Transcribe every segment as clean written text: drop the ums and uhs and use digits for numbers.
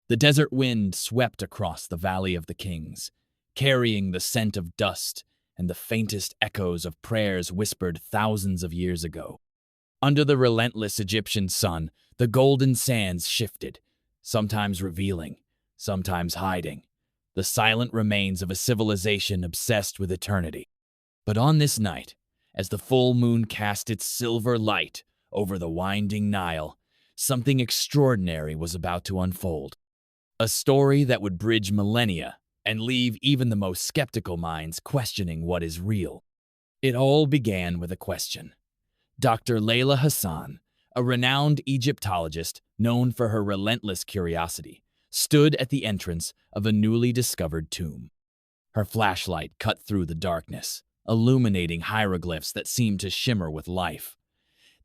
The desert wind swept across the Valley of the Kings, carrying the scent of dust and the faintest echoes of prayers whispered thousands of years ago. Under the relentless Egyptian sun, the golden sands shifted, sometimes revealing, sometimes hiding, the silent remains of a civilization obsessed with eternity. But on this night, as the full moon cast its silver light over the winding Nile, something extraordinary was about to unfold. A story that would bridge millennia and leave even the most skeptical minds questioning what is real. It all began with a question. Dr. Layla Hassan, a renowned Egyptologist known for her relentless curiosity, stood at the entrance of a newly discovered tomb. Her flashlight cut through the darkness, illuminating hieroglyphs that seemed to shimmer with life.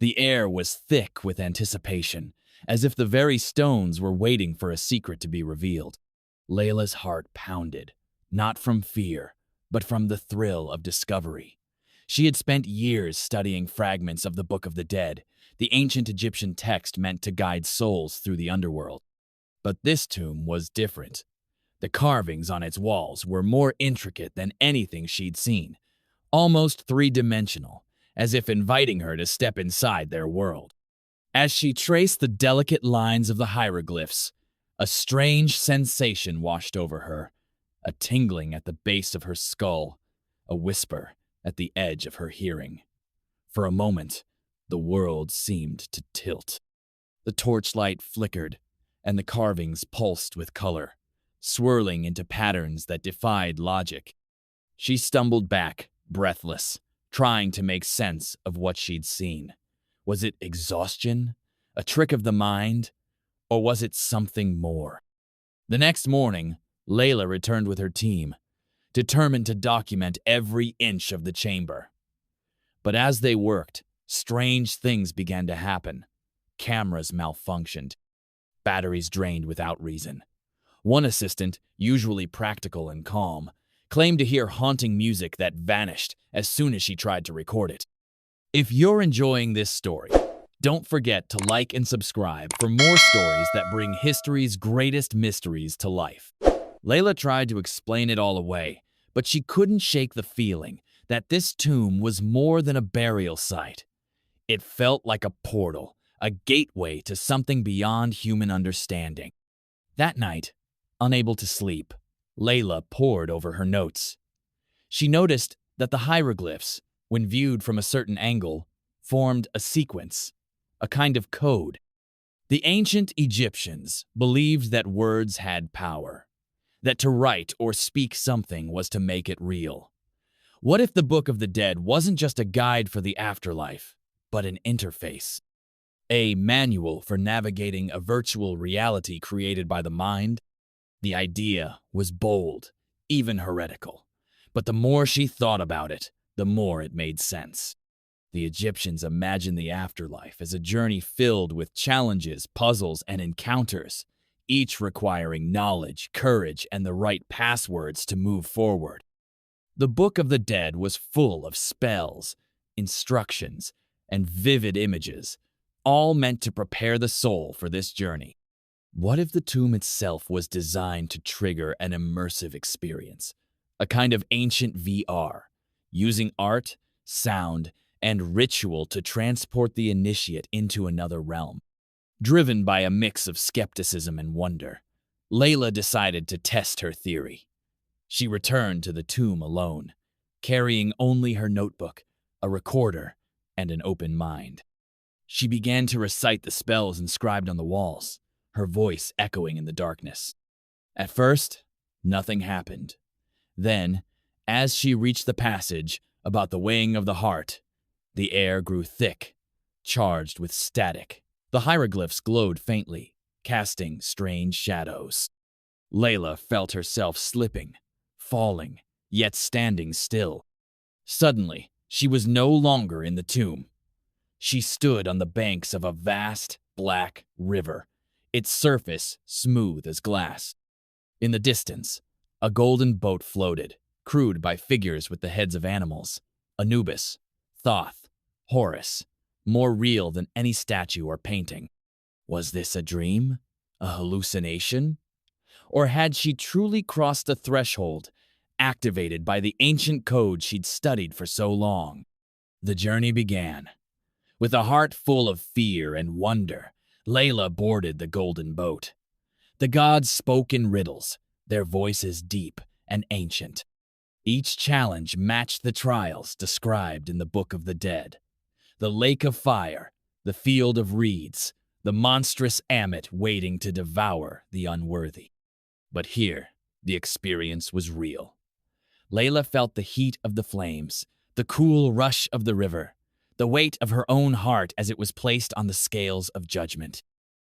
The air was thick with anticipation, as if the very stones were waiting for a secret to be revealed. Layla's heart pounded, not from fear, but from the thrill of discovery. She had spent years studying fragments of the Book of the Dead, the ancient Egyptian text meant to guide souls through the underworld. But this tomb was different. The carvings on its walls were more intricate than anything she'd seen, almost three-dimensional, as if inviting her to step inside their world. As she traced the delicate lines of the hieroglyphs, a strange sensation washed over her, a tingling at the base of her skull, a whisper at the edge of her hearing. For a moment, the world seemed to tilt. The torchlight flickered, and the carvings pulsed with color, swirling into patterns that defied logic. She stumbled back, breathless, trying to make sense of what she'd seen. Was it exhaustion? A trick of the mind? Or was it something more? The next morning, Layla returned with her team, determined to document every inch of the chamber. But as they worked, strange things began to happen. Cameras malfunctioned. Batteries drained without reason. One assistant, usually practical and calm, claimed to hear haunting music that vanished as soon as she tried to record it. If you're enjoying this story, don't forget to like and subscribe for more stories that bring history's greatest mysteries to life. Layla tried to explain it all away, but she couldn't shake the feeling that this tomb was more than a burial site. It felt like a portal, a gateway to something beyond human understanding. That night, unable to sleep, Layla pored over her notes. She noticed that the hieroglyphs, when viewed from a certain angle, formed a sequence, a kind of code. The ancient Egyptians believed that words had power, that to write or speak something was to make it real. What if the Book of the Dead wasn't just a guide for the afterlife, but an interface? A manual for navigating a virtual reality created by the mind? The idea was bold, even heretical, but the more she thought about it, the more it made sense. The Egyptians imagined the afterlife as a journey filled with challenges, puzzles, and encounters, each requiring knowledge, courage, and the right passwords to move forward. The Book of the Dead was full of spells, instructions, and vivid images, all meant to prepare the soul for this journey. What if the tomb itself was designed to trigger an immersive experience, a kind of ancient VR, using art, sound, and ritual to transport the initiate into another realm? Driven by a mix of skepticism and wonder, Layla decided to test her theory. She returned to the tomb alone, carrying only her notebook, a recorder, and an open mind. She began to recite the spells inscribed on the walls, her voice echoing in the darkness. At first, nothing happened. Then, as she reached the passage about the weighing of the heart, the air grew thick, charged with static. The hieroglyphs glowed faintly, casting strange shadows. Layla felt herself slipping, falling, yet standing still. Suddenly, she was no longer in the tomb. She stood on the banks of a vast, black river, its surface smooth as glass. In the distance, a golden boat floated, crewed by figures with the heads of animals: Anubis, Thoth, Horus, more real than any statue or painting. Was this a dream? A hallucination? Or had she truly crossed a threshold, activated by the ancient code she'd studied for so long? The journey began. With a heart full of fear and wonder, Layla boarded the golden boat. The gods spoke in riddles, their voices deep and ancient. Each challenge matched the trials described in the Book of the Dead. The lake of fire, the field of reeds, the monstrous Amit waiting to devour the unworthy. But here, the experience was real. Layla felt the heat of the flames, the cool rush of the river, the weight of her own heart as it was placed on the scales of judgment.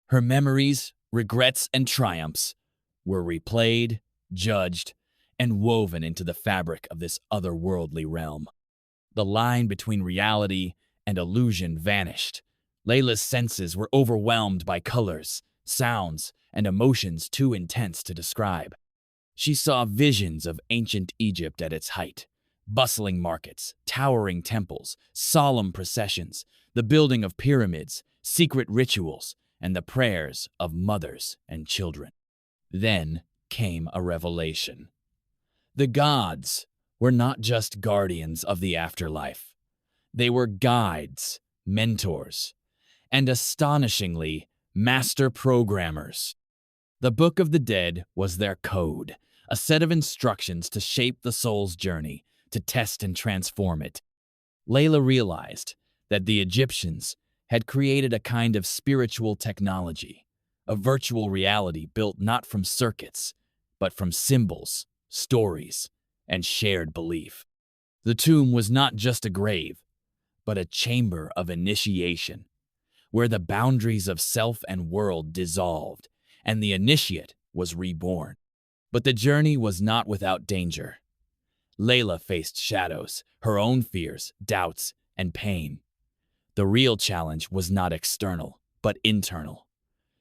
Her memories, regrets, and triumphs were replayed, judged, and woven into the fabric of this otherworldly realm. The line between reality and illusion vanished. Layla's senses were overwhelmed by colors, sounds, and emotions too intense to describe. She saw visions of ancient Egypt at its height, bustling markets, towering temples, solemn processions, the building of pyramids, secret rituals, and the prayers of mothers and children. Then came a revelation. The gods were not just guardians of the afterlife. They were guides, mentors, and astonishingly, master programmers. The Book of the Dead was their code, a set of instructions to shape the soul's journey, to test and transform it. Layla realized that the Egyptians had created a kind of spiritual technology, a virtual reality built not from circuits, but from symbols, stories, and shared belief. The tomb was not just a grave, but a chamber of initiation, where the boundaries of self and world dissolved, and the initiate was reborn. But the journey was not without danger. Layla faced shadows, her own fears, doubts, and pain. The real challenge was not external, but internal,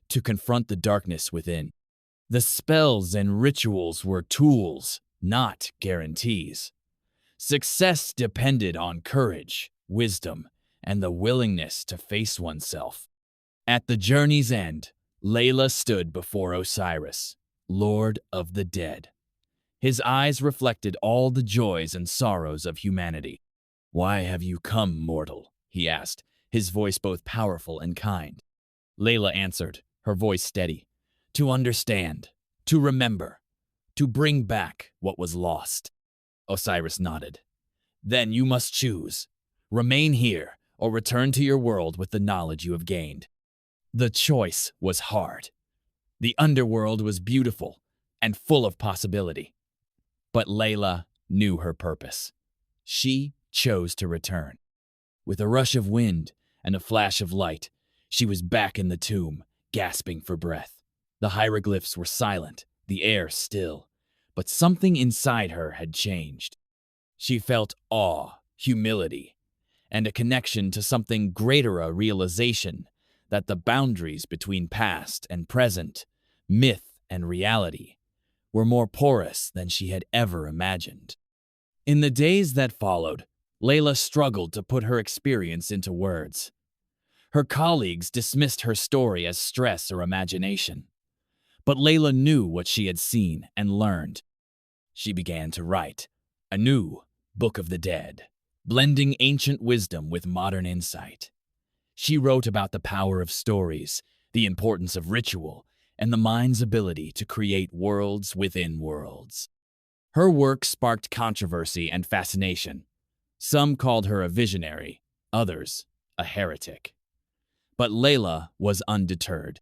to confront the darkness within. The spells and rituals were tools, not guarantees. Success depended on courage, wisdom, and the willingness to face oneself. At the journey's end, Layla stood before Osiris, Lord of the Dead. His eyes reflected all the joys and sorrows of humanity. "Why have you come, mortal?" he asked, his voice both powerful and kind. Layla answered, her voice steady. "To understand, to remember, to bring back what was lost." Osiris nodded. "Then you must choose. Remain here, or return to your world with the knowledge you have gained." The choice was hard. The underworld was beautiful and full of possibility. But Layla knew her purpose. She chose to return. With a rush of wind and a flash of light, she was back in the tomb, gasping for breath. The hieroglyphs were silent, the air still, but something inside her had changed. She felt awe, humility, and a connection to something greater, a realization that the boundaries between past and present, myth and reality, were more porous than she had ever imagined. In the days that followed, Layla struggled to put her experience into words. Her colleagues dismissed her story as stress or imagination. But Layla knew what she had seen and learned. She began to write a new Book of the Dead, blending ancient wisdom with modern insight. She wrote about the power of stories, the importance of ritual, and the mind's ability to create worlds within worlds. Her work sparked controversy and fascination. Some called her a visionary, others a heretic. But Layla was undeterred.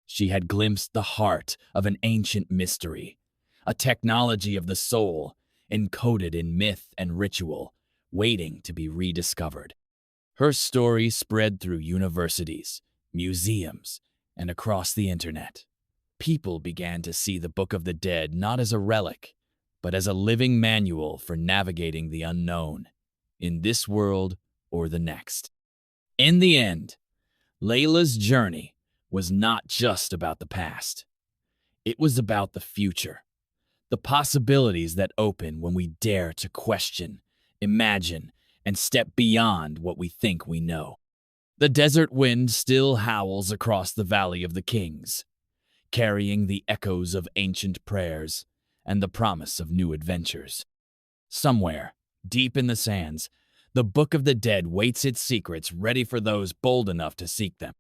She had glimpsed the heart of an ancient mystery, a technology of the soul encoded in myth and ritual, waiting to be rediscovered. Her story spread through universities, museums, and across the internet. People began to see the Book of the Dead not as a relic, but as a living manual for navigating the unknown, in this world or the next. In the end, Layla's journey was not just about the past. It was about the future, the possibilities that open when we dare to question, imagine, and step beyond what we think we know. The desert wind still howls across the Valley of the Kings, carrying the echoes of ancient prayers and the promise of new adventures. Somewhere, deep in the sands, the Book of the Dead waits its secrets ready for those bold enough to seek them.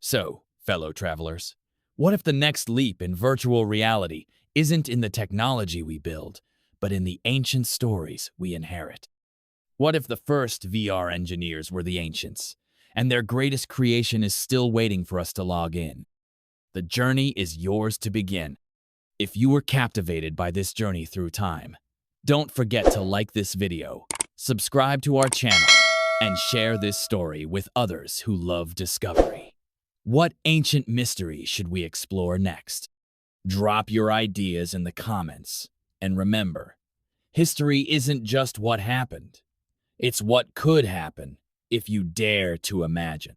So, fellow travelers, what if the next leap in virtual reality isn't in the technology we build, but in the ancient stories we inherit? What if the first VR engineers were the ancients, and their greatest creation is still waiting for us to log in? The journey is yours to begin. If you were captivated by this journey through time, don't forget to like this video, subscribe to our channel, and share this story with others who love discovery. What ancient mystery should we explore next? Drop your ideas in the comments, and remember, history isn't just what happened. It's what could happen if you dare to imagine.